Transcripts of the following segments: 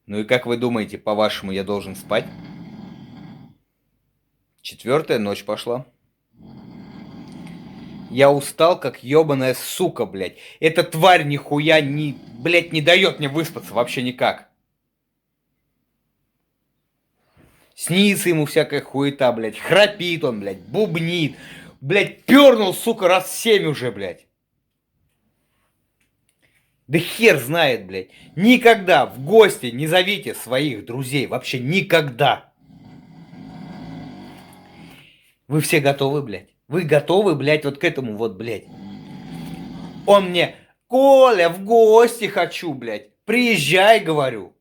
Ну и как вы думаете, по-вашему, я должен спать? 4-я ночь пошла. Я устал, как ёбаная сука, блядь. Эта тварь нихуя не, блядь, не дает мне выспаться вообще никак. Снится ему всякая хуета, блядь. Храпит он, блядь, бубнит. Блядь, пернул, сука, раз 7 уже, блядь. Да хер знает, блядь. Никогда в гости не зовите своих друзей. Вообще никогда. Вы все готовы, блядь? Вы готовы, блядь, вот к этому вот, блядь? Он мне: Коля, в гости хочу, блядь. Приезжай, говорю.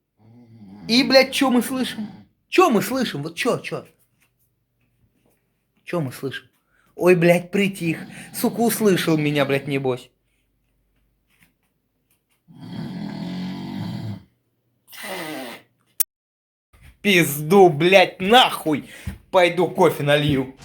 И, блядь, что мы слышим? Что мы слышим? Вот что? Что мы слышим? Ой, блядь, притих. Сука, услышал меня, блядь, небось. Пизду, блядь, нахуй. Пойду кофе налью.